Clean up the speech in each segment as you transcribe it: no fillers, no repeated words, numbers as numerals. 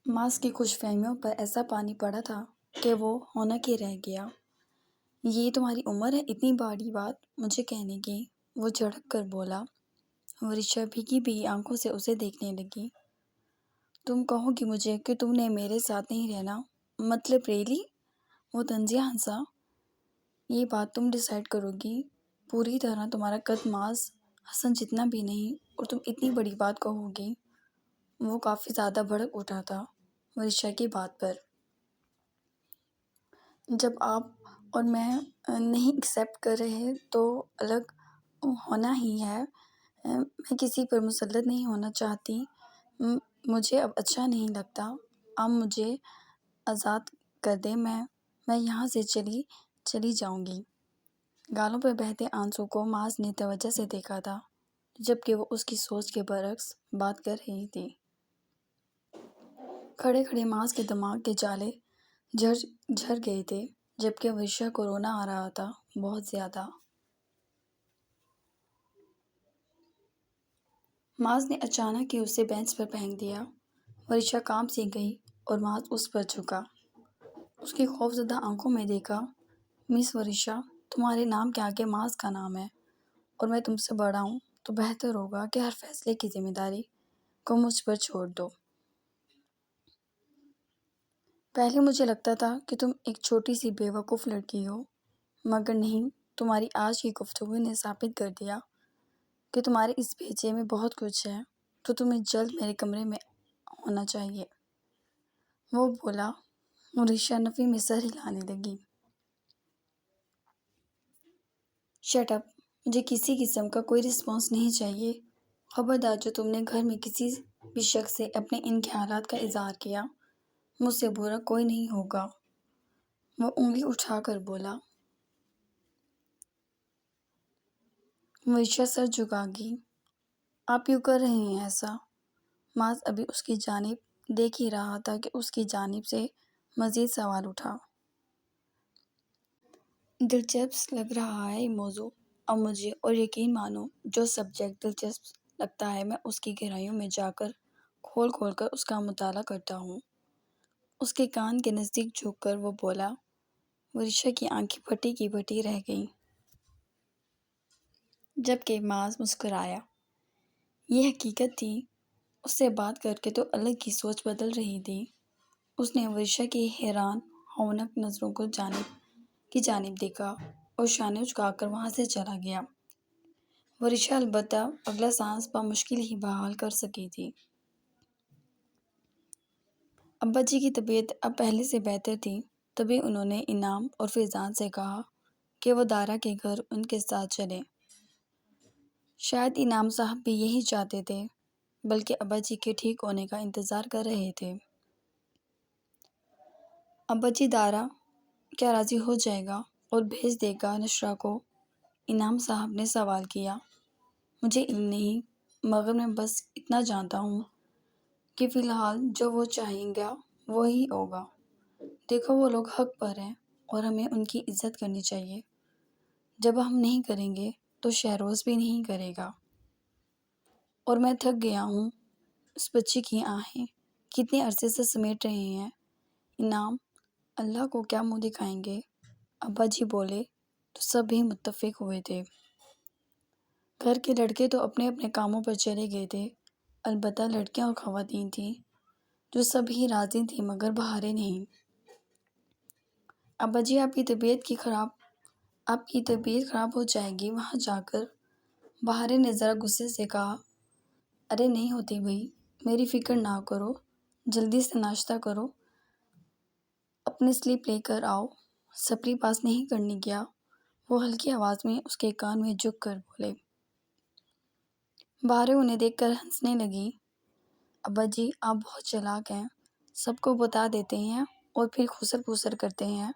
ماس کی خوش فہمیوں پر ایسا پانی پڑا تھا کہ وہ ہونا کہ رہ گیا۔ یہ تمہاری عمر ہے اتنی بڑی بات مجھے کہنے کی، وہ جھڑک کر بولا۔ ورشا بھیگی بھیگی آنکھوں سے اسے دیکھنے لگی۔ تم کہو گی مجھے کہ تم نے میرے ساتھ نہیں رہنا؟ مطلب ریلی؟ وہ طنزیہ ہنسا۔ یہ بات تم ڈیسائیڈ کرو گی۔ پوری طرح تمہارا قد ماس حسن جتنا بھی نہیں، اور تم اتنی بڑی بات کہو گی۔ وہ کافی زیادہ بھڑک اٹھا تھا ورشا کی بات پر۔ جب آپ اور میں نہیں ایکسیپٹ کر رہے تو الگ ہونا ہی ہے۔ میں کسی پر مسلط نہیں ہونا چاہتی۔ مجھے اب اچھا نہیں لگتا۔ آپ مجھے آزاد کر دیں، میں یہاں سے چلی جاؤں گی۔ گالوں پر بہتے آنسوں کو ماس نے توجہ سے دیکھا تھا، جبکہ وہ اس کی سوچ کے برعکس بات کر رہی تھی۔ کھڑے کھڑے ماس کے دماغ کے جالے جھڑ گئے تھے، جبکہ ورشا کو رونا آ رہا تھا، بہت زیادہ۔ ماس نے اچانک ہی اسے بینچ پر پھینک دیا۔ ورشا کانپ سی گئی اور ماس اس پر جھکا۔ اس کی خوفزدہ آنکھوں میں دیکھا۔ مس ورشا، تمہارے نام کے آگے ماس کا نام ہے، اور میں تم سے بڑا ہوں، تو بہتر ہوگا کہ ہر فیصلے کی ذمہ داری کو مجھ پر چھوڑ دو۔ پہلے مجھے لگتا تھا کہ تم ایک چھوٹی سی بے وقوف لڑکی ہو، مگر نہیں، تمہاری آج کی گفتگو نے ثابت کر دیا کہ تمہارے اس بھیجے میں بہت کچھ ہے، تو تمہیں جلد میرے کمرے میں ہونا چاہیے۔ وہ بولا۔ ورشا نفی میں سر ہلانے لگی۔ شٹ اپ، مجھے کسی قسم کا کوئی رسپانس نہیں چاہیے۔ خبردار، جو تم نے گھر میں کسی بھی شخص سے اپنے ان خیالات کا اظہار کیا، مجھ سے برا کوئی نہیں ہوگا۔ وہ انگلی اٹھا کر بولا۔ ورشا سر جھکا گئی۔ آپ کیوں کر رہے ہیں ایسا؟ ماس ابھی اس کی جانب دیکھ ہی رہا تھا کہ اس کی جانب سے مزید سوال اٹھا۔ دلچسپ لگ رہا ہے یہ موضوع اب مجھے، اور یقین مانو جو سبجیکٹ دلچسپ لگتا ہے میں اس کی گہرائیوں میں جا کر کھول کر اس کا مطالعہ کرتا ہوں۔ اس کے کان کے نزدیک جھک کر وہ بولا۔ ورشا کی آنکھیں پھٹی کی پھٹی رہ گئیں، جبکہ ماس مسکرایا۔ یہ حقیقت تھی، اس سے بات کر کے تو الگ کی سوچ بدل رہی تھی۔ اس نے ورشا کی حیران ہونک نظروں کی جانب دیکھا اور شانے جھکا کر وہاں سے چلا گیا۔ ورشا البتہ اگلا سانس بمشکل ہی بحال کر سکی تھی۔ ابا جی کی طبیعت اب پہلے سے بہتر تھی، تبھی انہوں نے انعام اور فیضان سے کہا کہ وہ دارا کے گھر ان کے ساتھ چلیں۔ شاید انعام صاحب بھی یہی چاہتے تھے، بلکہ ابا جی کے ٹھیک ہونے کا انتظار کر رہے تھے۔ ابا جی، دارا کیا راضی ہو جائے گا اور بھیج دے گا نشرہ کو؟ انعام صاحب نے سوال کیا۔ مجھے علم نہیں، مگر میں بس اتنا جانتا ہوں کہ فی الحال جو وہ چاہیں گا وہی ہوگا۔ دیکھو، وہ لوگ حق پر ہیں اور ہمیں ان کی عزت کرنی چاہیے۔ جب ہم نہیں کریں گے تو شہروز بھی نہیں کرے گا۔ اور میں تھک گیا ہوں۔ اس بچی کی آہیں کتنے عرصے سے سمیٹ رہے ہیں۔ انعام، اللہ کو کیا منہ دکھائیں گے؟ ابا جی بولے تو سب بھی متفق ہوئے تھے۔ گھر کے لڑکے تو اپنے اپنے کاموں پر چلے گئے تھے، البتہ لڑکیاں اور خواتین تھیں جو سب ہی راضی تھیں، مگر بہاریں نہیں۔ ابا جی، آپ کی طبیعت خراب ہو جائے گی وہاں جا کر۔ بہاریں نے ذرا غصے سے کہا۔ ارے نہیں ہوتی بھائی، میری فکر نہ کرو، جلدی سے ناشتہ کرو، اپنی سلپ لے کر آؤ۔ سپری پاس نہیں کرنے گیا؟ وہ ہلکی آواز میں اس کے کان میں جھک کر بولے۔ بہاریں انہیں دیکھ کر ہنسنے لگی۔ ابا جی، آپ بہت چالاک ہیں، سب کو بتا دیتے ہیں اور پھر خسر پھسر کرتے ہیں۔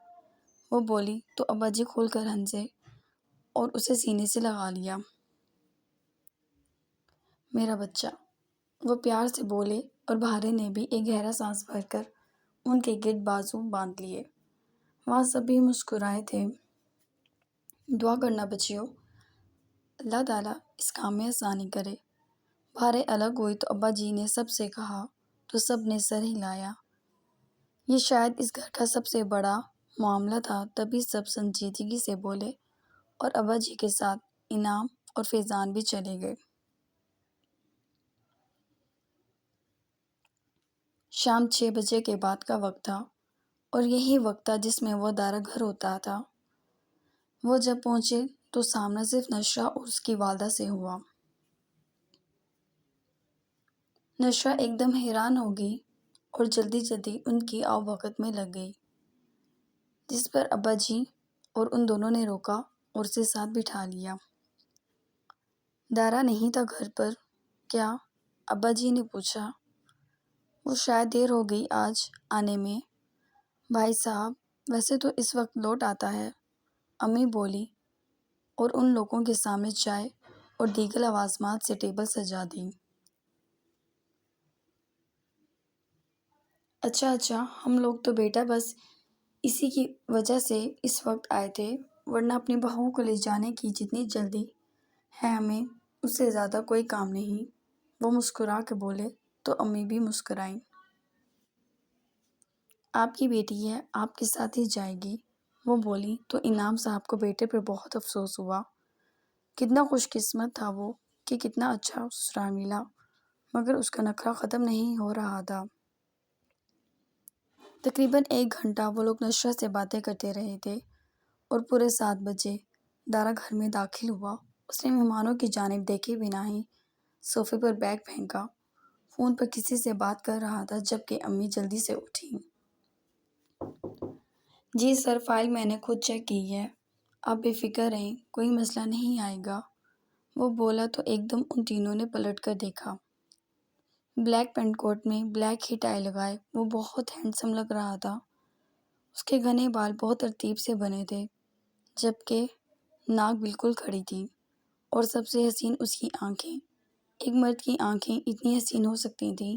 وہ بولی تو ابا جی کھل کر ہنسے اور اسے سینے سے لگا لیا۔ میرا بچہ، وہ پیار سے بولے، اور بہاریں نے بھی ایک گہرا سانس بھر کر ان کے گرد بازو باندھ لیے۔ وہاں سب بھی مسکرائے تھے۔ دعا کرنا بچیوں، اللہ تعالیٰ اس کام میں آسانی کرے۔ بہاریں الگ ہوئی تو ابا جی نے سب سے کہا تو سب نے سر ہلایا۔ یہ شاید اس گھر کا سب سے بڑا معاملہ تھا، تبھی سب سنجیدگی سے بولے اور ابا جی کے ساتھ انعام اور فیضان بھی چلے گئے۔ شام 6 بجے کے بعد کا وقت تھا اور یہی وقت تھا جس میں وہ دارا گھر ہوتا تھا۔ وہ جب پہنچے تو سامنا صرف نشرہ اور اس کی والدہ سے ہوا۔ نشرہ ایک دم حیران ہو گئی اور جلدی جلدی ان کی آؤ بھگت میں لگ گئی، جس پر ابا جی اور ان دونوں نے روکا اور اسے ساتھ بٹھا لیا۔ دارا نہیں تھا گھر پر کیا؟ ابا جی نے پوچھا۔ وہ شاید دیر ہو گئی آج آنے میں بھائی صاحب، ویسے تو اس وقت لوٹ آتا ہے، امی بولی اور ان لوگوں کے سامنے چائے اور دیگر لوازمات سے ٹیبل سجا دی۔ اچھا ہم لوگ تو بیٹا بس اسی کی وجہ سے اس وقت آئے تھے، ورنہ اپنی بہوؤں کو لے جانے کی جتنی جلدی ہے ہمیں اس سے زیادہ کوئی کام نہیں۔ وہ مسکرا کے بولے تو امی بھی مسکرائیں۔ آپ کی بیٹی ہے، آپ کے ساتھ ہی جائے گی، وہ بولی تو انعام صاحب کو بیٹے پر بہت افسوس ہوا۔ کتنا خوش قسمت تھا وہ کہ کتنا اچھا سسرال ملا، مگر اس کا نخرہ ختم نہیں ہو رہا تھا۔ تقریباً 1 گھنٹہ وہ لوگ نشرہ سے باتیں کرتے رہے تھے اور پورے 7 بجے دارا گھر میں داخل ہوا۔ اس نے مہمانوں کی جانب دیکھے بنا ہی صوفے پر بیگ پھینکا، فون پر کسی سے بات کر رہا تھا، جبکہ امی جلدی سے اٹھیں۔ جی سر، فائل میں نے خود چیک کی ہے، آپ بے فکر رہیں، کوئی مسئلہ نہیں آئے گا، وہ بولا تو ایک دم ان تینوں نے پلٹ کر دیکھا۔ بلیک پینٹ کوٹ میں بلیک ہی ٹائی لگائے وہ بہت ہینڈسم لگ رہا تھا۔ اس کے گھنے بال بہت ترتیب سے بنے تھے، جبکہ ناک بالکل کھڑی تھی، اور سب سے حسین اس کی آنکھیں۔ ایک مرد کی آنکھیں اتنی حسین ہو سکتی تھیں،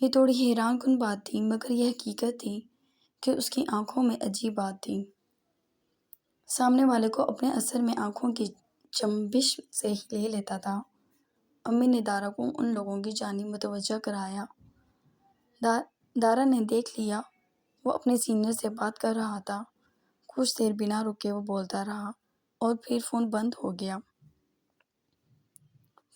یہ تھوڑی حیران کن بات تھی، مگر یہ حقیقت تھی کہ اس کی آنکھوں میں عجیب بات تھی۔ سامنے والے کو اپنے اثر میں آنکھوں کی جنبش سے ہی لے لیتا تھا۔ امی نے دارا کو ان لوگوں کی جانب متوجہ کرایا۔ دارا نے دیکھ لیا وہ اپنے سینئر سے بات کر رہا تھا۔ کچھ دیر بنا رکے وہ بولتا رہا اور پھر فون بند ہو گیا۔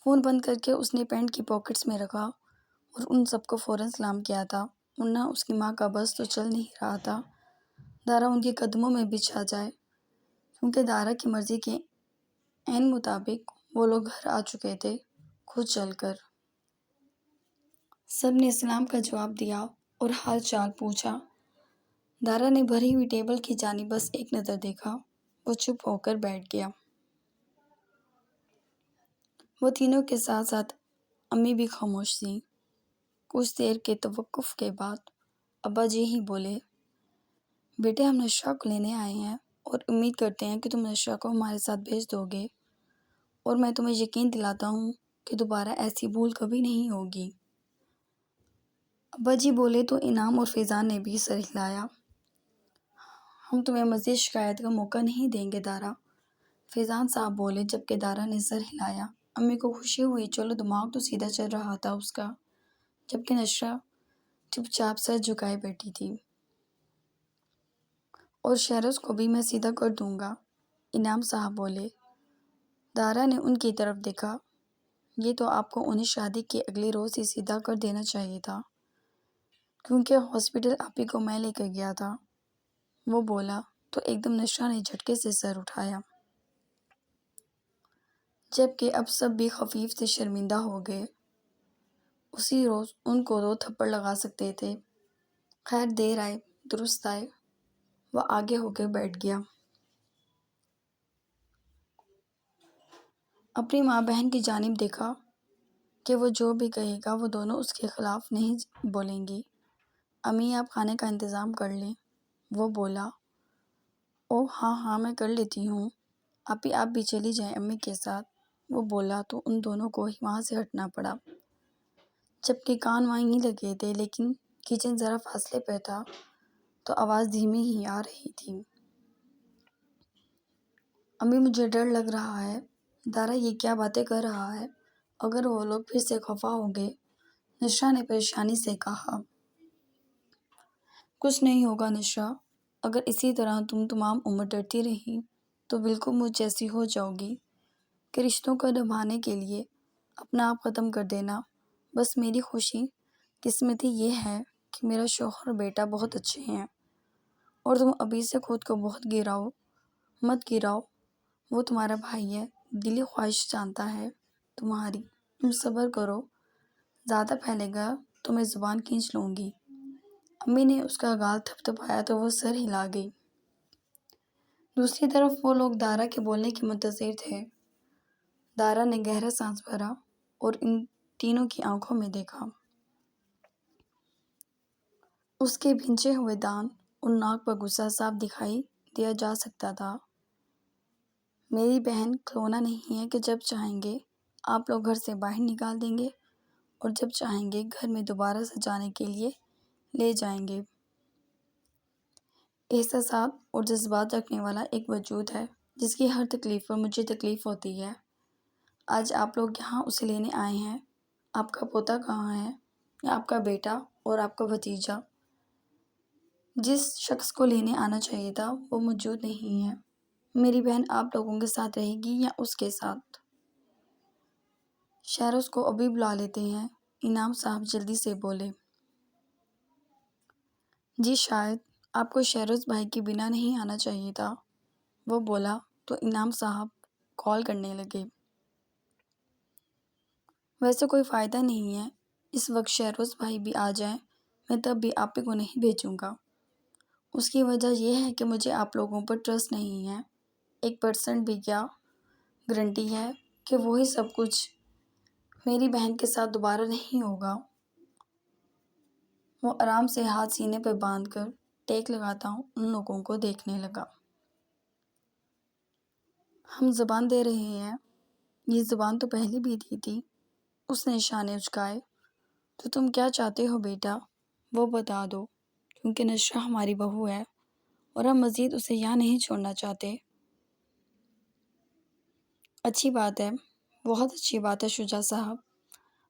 فون بند کر کے اس نے پینٹ کی پاکٹس میں رکھا اور ان سب کو فوراً سلام کیا تھا، ورنہ اس کی ماں کا بس تو چل نہیں رہا تھا دارا ان کے قدموں میں بچھا جائے، کیونکہ دارا کی مرضی کے عین مطابق وہ لوگ گھر آ چکے تھے خود چل کر۔ سب نے سلام کا جواب دیا اور حال چال پوچھا۔ دارا نے بھری ہوئی ٹیبل کی جانب بس ایک نظر دیکھا، وہ چپ ہو کر بیٹھ گیا۔ وہ تینوں کے ساتھ ساتھ امی بھی خاموش تھیں۔ کچھ دیر کے توقف کے بعد ابا جی ہی بولے، بیٹے ہم نشرہ کو لینے آئے ہیں اور امید کرتے ہیں کہ تم نشرہ کو ہمارے ساتھ بھیج دو گے، اور میں تمہیں یقین دلاتا ہوں کہ دوبارہ ایسی بھول کبھی نہیں ہوگی۔ ابا جی بولے تو انعام اور فیضان نے بھی سر ہلایا۔ ہم تمہیں مزید شکایت کا موقع نہیں دیں گے دارا، فیضان صاحب بولے، جبکہ دارا نے سر ہلایا۔ امی کو خوشی ہوئی، چلو دماغ تو سیدھا چل رہا تھا اس کا، جبکہ نشرہ چپ چاپ سر جھکائے بیٹھی تھی۔ اور شہرز کو بھی میں سیدھا کر دوں گا، انعام صاحب بولے۔ دارا نے ان کی طرف دیکھا، یہ تو آپ کو انہیں شادی کے اگلے روز ہی سیدھا کر دینا چاہیے تھا، کیونکہ ہاسپٹل آپ ہی کو میں لے کر گیا تھا، وہ بولا تو ایک دم نشرہ نے جھٹکے سے سر اٹھایا، جبکہ اب سب بھی خفیف سے شرمندہ ہو گئے۔ اسی روز ان کو 2 تھپڑ لگا سکتے تھے۔ خیر دیر آئے درست آئے، وہ آگے ہو کے بیٹھ گیا۔ اپنی ماں بہن کی جانب دیکھا کہ وہ جو بھی کہے گا وہ دونوں اس کے خلاف نہیں بولیں گی۔ امی آپ کھانے کا انتظام کر لیں، وہ بولا۔ اوہ ہاں میں کر لیتی ہوں، آپ بھی چلی جائیں امی کے ساتھ، وہ بولا تو ان دونوں کو ہی وہاں سے ہٹنا پڑا، جبکہ کان وہیں لگے تھے، لیکن کچن ذرا فاصلے پر تھا تو آواز دھیمی ہی آ رہی تھی۔ امی مجھے ڈر لگ رہا ہے، دارا یہ کیا باتیں کر رہا ہے، اگر وہ لوگ پھر سے خفا ہو گئے، نشرہ نے پریشانی سے کہا۔ کچھ نہیں ہوگا نشا، اگر اسی طرح تم تمام عمر ڈرتی رہی تو بالکل مجھ جیسی ہو جاؤ گی کہ رشتوں کو نبھانے کے لیے اپنا آپ ختم کر دینا۔ بس میری خوشی قسمتی یہ ہے کہ میرا شوہر اور بیٹا بہت اچھے ہیں، اور تم ابھی سے خود کو بہت مت گراؤ۔ وہ تمہارا بھائی ہے، دلی خواہش جانتا ہے تمہاری، تم صبر کرو، زیادہ پھیلے گا تو میں زبان کھینچ لوں گی۔ امی نے اس کا گال تھپ تھپایا تو وہ سر ہلا گئی۔ دوسری طرف وہ لوگ دارا کے بولنے کے منتظر تھے۔ دارا نے گہرا سانس بھرا اور ان تینوں کی آنکھوں میں دیکھا۔ اس کے بھنچے ہوئے دانت اور ناک پر غصہ صاف دکھائی دیا جا سکتا تھا۔ میری بہن کھلونا نہیں ہے کہ جب چاہیں گے آپ لوگ گھر سے باہر نکال دیں گے اور جب چاہیں گے گھر میں دوبارہ سے جانے کے لیے لے جائیں گے۔ احساسات اور جذبات رکھنے والا ایک وجود ہے جس کی ہر تکلیف پر مجھے تکلیف ہوتی ہے۔ آج آپ لوگ یہاں اسے لینے آئے ہیں۔ آپ کا پوتا کہاں ہے؟ یا آپ کا بیٹا اور آپ کا بھتیجا؟ جس شخص کو لینے آنا چاہیے تھا وہ موجود نہیں ہے۔ میری بہن آپ لوگوں کے ساتھ رہے گی یا اس کے ساتھ؟ شہروز کو ابھی بلا لیتے ہیں، انعام صاحب جلدی سے بولے۔ جی شاید آپ کو شہروز بھائی کے بنا نہیں آنا چاہیے تھا، وہ بولا تو انعام صاحب کال کرنے لگے۔ ویسے کوئی فائدہ نہیں ہے، اس وقت شہروز بھائی بھی آ جائیں میں تب بھی آپ کو نہیں بھیجوں گا۔ اس کی وجہ یہ ہے کہ مجھے آپ لوگوں پر ٹرسٹ نہیں ہے۔ 1% بھی کیا گارنٹی ہے کہ وہی سب کچھ میری بہن کے ساتھ دوبارہ نہیں ہوگا۔ وہ آرام سے ہاتھ سینے پہ باندھ کر ٹیک لگاتا ان لوگوں کو دیکھنے لگا۔ ہم زبان دے رہے ہیں، یہ زبان تو پہلے بھی دی تھی، اس نے نشانے اچکائے۔ تو تم کیا چاہتے ہو بیٹا، وہ بتا دو، کیونکہ نشہ ہماری بہو ہے اور ہم مزید اسے یہاں نہیں چھوڑنا چاہتے۔ اچھی بات ہے، بہت اچھی بات ہے شجاع صاحب،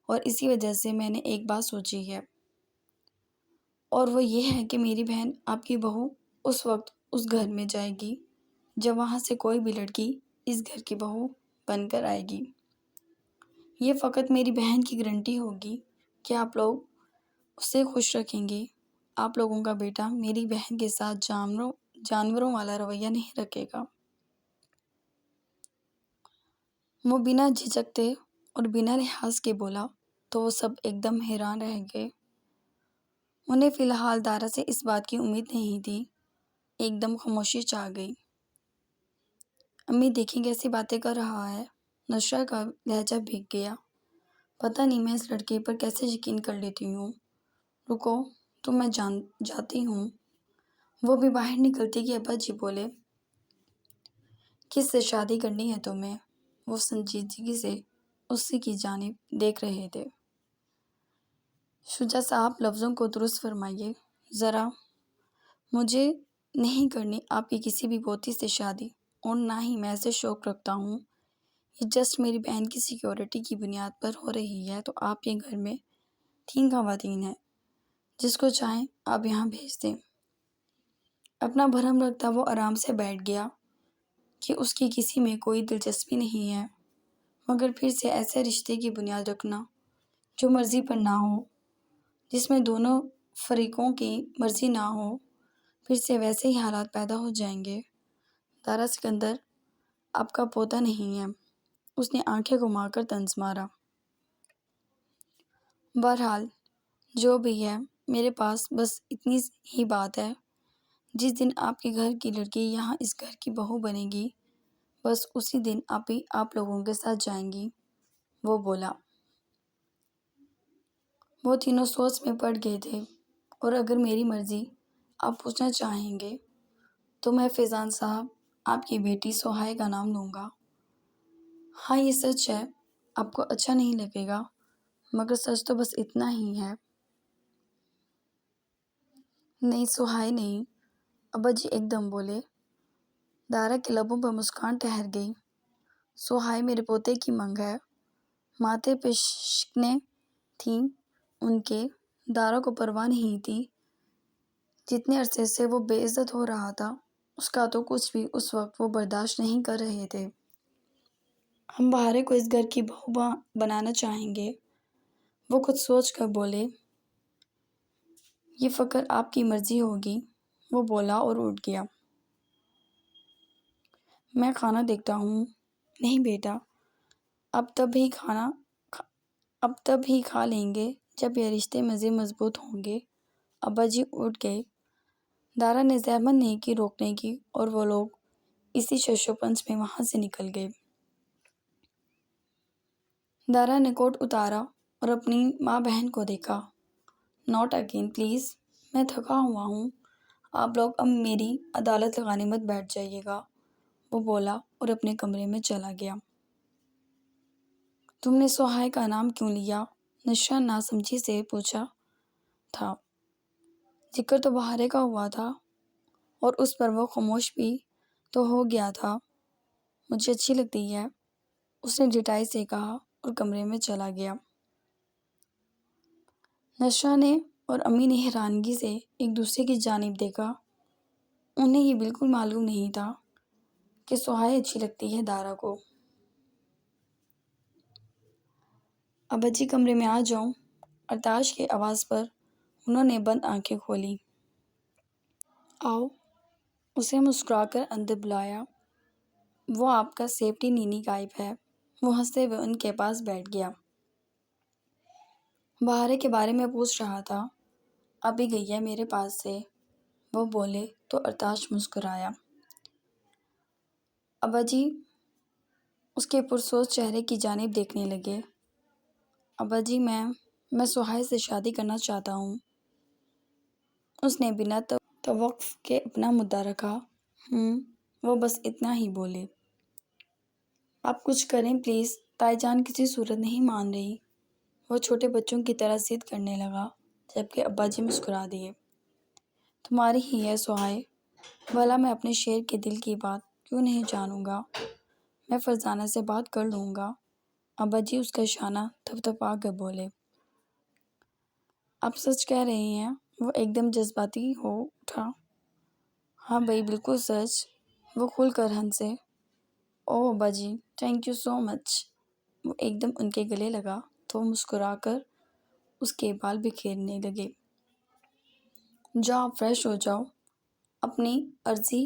اور اسی وجہ سے میں نے ایک بات سوچی ہے، اور وہ یہ ہے کہ میری بہن آپ کی بہو اس وقت اس گھر میں جائے گی جب وہاں سے کوئی بھی لڑکی اس گھر کی بہو بن کر آئے گی۔ یہ فقط میری بہن کی گارنٹی ہوگی کہ آپ لوگ اسے خوش رکھیں گے۔ آپ لوگوں کا بیٹا میری بہن کے ساتھ جانوروں والا رویہ نہیں رکھے گا۔ وہ بنا جھجکتے اور بنا لحاظ کے بولا تو وہ سب ایک دم حیران رہ گئے۔ انہیں فی الحال دارا سے اس بات کی امید نہیں تھی۔ ایک دم خاموشی چھا گئی۔ امی دیکھیں کیسی باتیں کر رہا ہے۔ نشرہ کا لہجہ بھیگ گیا۔ پتہ نہیں میں اس لڑکے پر کیسے یقین کر لیتی ہوں۔ رکو تو میں جاتی ہوں۔ وہ بھی باہر نکلتی کہ ابا جی بولے، کس سے شادی کرنی ہے تمہیں؟ وہ سنجیدگی سے اسی کی جانب دیکھ رہے تھے۔ شجاع صاحب لفظوں کو درست فرمائیے ذرا۔ مجھے نہیں کرنی آپ کی کسی بھی پوتی سے شادی، اور نہ ہی میں ایسے شوق رکھتا ہوں۔ یہ جسٹ میری بہن کی سیکیورٹی کی بنیاد پر ہو رہی ہے۔ تو آپ کے گھر میں 3 خواتین ہیں، جس کو چاہیں آپ یہاں بھیج دیں۔ اپنا بھرم رکھتا وہ آرام سے بیٹھ گیا کہ اس کی کسی میں کوئی دلچسپی نہیں ہے، مگر پھر سے ایسے رشتے کی بنیاد رکھنا جو مرضی پر نہ ہو، جس میں دونوں فریقوں کی مرضی نہ ہو، پھر سے ویسے ہی حالات پیدا ہو جائیں گے۔ دارا سکندر آپ کا پوتا نہیں ہے، اس نے آنکھیں گھما کر طنز مارا۔ بہرحال جو بھی ہے، میرے پاس بس اتنی ہی بات ہے، جس دن آپ کے گھر کی لڑکی یہاں اس گھر کی بہو بنے گی، بس اسی دن آپ لوگوں کے ساتھ جائیں گی، وہ بولا۔ وہ تینوں سوچ میں پڑ گئے تھے، اور اگر میری مرضی آپ پوچھنا چاہیں گے تو میں فیضان صاحب آپ کی بیٹی سہائے کا نام لوں گا۔ ہاں یہ سچ ہے، آپ کو اچھا نہیں لگے گا، مگر سچ تو بس اتنا ہی ہے۔ نہیں سہائے نہیں، ابا جی ایک دم بولے۔ دارا کے لبوں پر مسکان ٹھہر گئی۔ سہائے میرے پوتے کی منگ ہے۔ ماتھے پہ شکنیں تھیں ان کے۔ دارا کو پرواہ نہیں تھی جتنے عرصے سے وہ بے عزت ہو رہا تھا اس کا تو کچھ بھی اس وقت وہ برداشت نہیں کر رہے تھے۔ ہم بہارے کو اس گھر کی بہو بنانا چاہیں گے، وہ خود سوچ کر بولے۔ یہ فقط آپ کی مرضی ہوگی، وہ بولا اور اٹھ گیا۔ میں کھانا دیکھتا ہوں۔ نہیں بیٹا، اب تب ہی کھا لیں گے جب یہ رشتے مزید مضبوط ہوں گے۔ ابا جی اٹھ گئے۔ دارا نے زحمت نہیں کی روکنے کی اور وہ لوگ اسی شش و پنج میں وہاں سے نکل گئے۔ دارا نے کوٹ اتارا اور اپنی ماں بہن کو دیکھا۔ ناٹ اگین پلیز، میں تھکا ہوا ہوں، آپ لوگ اب میری عدالت لگانے مت بیٹھ جائیے گا، وہ بولا اور اپنے کمرے میں چلا گیا۔ تم نے سہائے کا نام کیوں لیا؟ نشا ناسمجھی سے پوچھا تھا۔ ذکر تو بہارے کا ہوا تھا اور اس پر وہ خاموش بھی تو ہو گیا تھا۔ مجھے اچھی لگتی ہے، اس نے ڈٹائی سے کہا اور کمرے میں چلا گیا۔ نشا نے اور امی نے حیرانگی سے ایک دوسرے کی جانب دیکھا۔ انہیں یہ بالکل معلوم نہیں تھا کہ سہائے اچھی لگتی ہے دارا کو۔ ابا جی کمرے میں آ جاؤ، ارتاش کی آواز پر انہوں نے بند آنکھیں کھولی۔ آؤ، اسے مسکرا کر اندر بلایا۔ وہ آپ کا سیفٹی نینی غائب ہے، وہ ہنستے ہوئے ان کے پاس بیٹھ گیا۔ بہارے کے بارے میں پوچھ رہا تھا، ابھی گئی ہے میرے پاس سے، وہ بولے تو ارتاش مسکرایا۔ ابا جی اس کے پرسوز چہرے کی جانب دیکھنے لگے۔ ابا جی میں سہائے سے شادی کرنا چاہتا ہوں، اس نے بنا توقف کے اپنا مدعا رکھا۔ وہ بس اتنا ہی بولے۔ آپ کچھ کریں پلیز، تائی جان کسی صورت نہیں مان رہی، وہ چھوٹے بچوں کی طرح ضد کرنے لگا، جبکہ ابا جی مسکرا دیے۔ تمہاری ہی ہے سہائے، بھلا میں اپنے شیر کے دل کی بات کیوں نہیں جانوں گا، میں فرزانہ سے بات کر لوں گا، ابا جی اس کا شانہ تھپتھپا کر بولے۔ آپ سچ کہہ رہے ہیں، وہ ایک دم جذباتی ہو اٹھا۔ ہاں بھائی بالکل سچ، وہ کھل کر ہنسے۔ اوہ ابا جی، تھینک یو سو مچ، وہ ایک دم ان کے گلے لگا تو مسکرا کر اس کے بال بکھیرنے لگے۔ جاؤ فریش ہو جاؤ، اپنی عرضی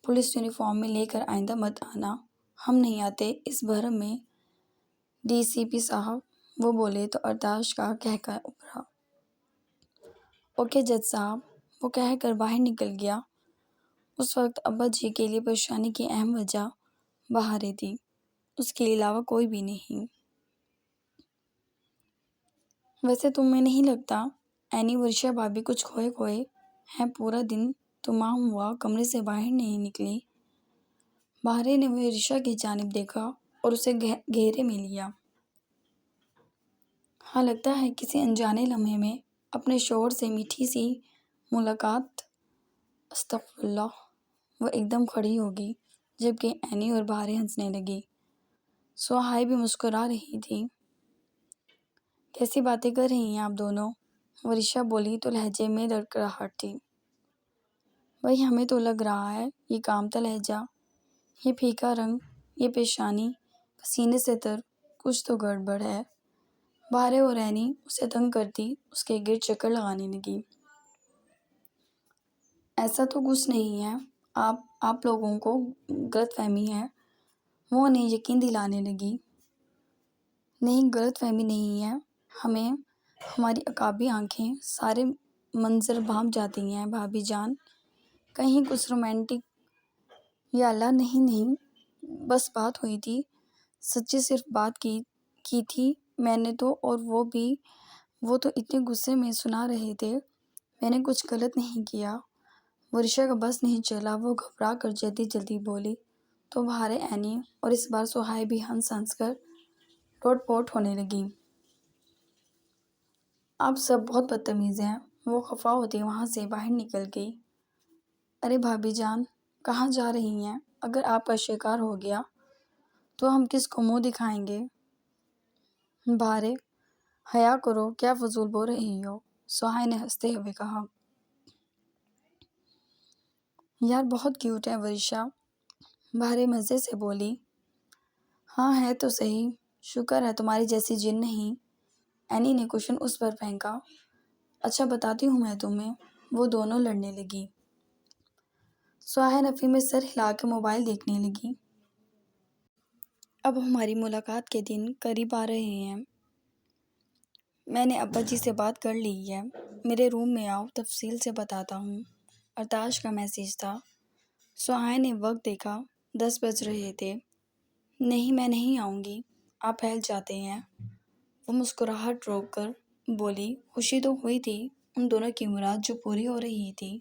پولیس یونیفارم میں لے کر آئندہ مت آنا، ہم نہیں آتے اس بھرم میں، ڈی سی پی صاحب، وہ بولے تو ارتاش کا کہکہ ابھرا۔ اوکے جج صاحب، وہ کہہ کر باہر نکل گیا۔ اس وقت ابا جی کے لیے پریشانی کی اہم وجہ بہارے تھی، اس کے علاوہ کوئی بھی نہیں۔ ویسے تمہیں نہیں لگتا اینی ورشا بھابھی کچھ کھوئے کھوئے ہیں؟ پورا دن تمام ہوا کمرے سے باہر نہیں نکلی۔ بہارے نے ورشا کی جانب دیکھا اور اسے گھیرے میں لیا۔ ہاں لگتا ہے کسی انجانے لمحے میں اپنے شوہر سے میٹھی سی ملاقات۔ استغفر اللہ، وہ ایک دم کھڑی ہوگی جبکہ اینی اور بہارے ہنسنے لگی۔ سہائے بھی مسکرا رہی تھی۔ کیسی باتیں کر رہی ہیں آپ دونوں؟ ورشا بولی تو لہجے میں لڑکڑاہٹ تھی۔ بھائی ہمیں تو لگ رہا ہے یہ کامتا لہجہ، یہ پھیکا رنگ، یہ پیشانی پسینے سے تر، کچھ تو گڑبڑ ہے۔ بہارے اور اینی اسے تنگ کرتی اس کے گرد چکر لگانے لگی۔ ایسا تو کچھ نہیں ہے، آپ لوگوں کو غلط فہمی ہے، وہ انہیں یقین دلانے لگی۔ نہیں غلط فہمی نہیں ہے، ہمیں ہماری عقابی آنکھیں سارے منظر بھانپ جاتی ہیں بھابھی جان، کہیں کچھ رومانٹک یا اللہ نہیں، بس بات ہوئی تھی، سچی صرف بات کی تھی میں نے تو، اور وہ تو اتنے غصے میں سنا رہے تھے، میں نے کچھ غلط نہیں کیا۔ ورشا کا بس نہیں چلا، وہ گھبرا کر جلدی بولی تو بہارے اینی اور اس بار سہائے بھی ہنس کر لوٹ پوٹ ہونے لگی۔ آپ سب بہت بدتمیز ہیں، وہ خفا ہوتی وہاں سے باہر نکل گئی۔ ارے بھابھی جان کہاں جا رہی ہیں؟ اگر آپ کا شکار ہو گیا تو ہم کس کو منہ دکھائیں گے؟ بہارے حیا کرو، کیا فضول بول رہی ہو، سہائے نے ہنستے ہوئے کہا۔ یار بہت کیوٹ ہے ورشا، بھارے مزے سے بولی۔ ہاں ہے تو صحیح، شکر ہے تمہاری جیسی جن نہیں۔ اینی نے کوشن اس پر پھینکا۔ اچھا بتاتی ہوں میں تمہیں۔ وہ دونوں لڑنے لگی۔ سہیل نفی میں سر ہلا کے موبائل دیکھنے لگی۔ اب ہماری ملاقات کے دن قریب آ رہے ہیں۔ میں نے ابا جی سے بات کر لی ہے، میرے روم میں آؤ تفصیل سے بتاتا ہوں۔ ارتاش کا میسیج تھا۔ سہیل نے وقت دیکھا، 10 بج رہے تھے۔ نہیں میں نہیں آؤں گی، آپ پھیل جاتے ہیں۔ وہ مسکراہٹ روک کر بولی، خوشی تو ہوئی تھی ان دونوں کی مراد جو پوری ہو رہی تھی۔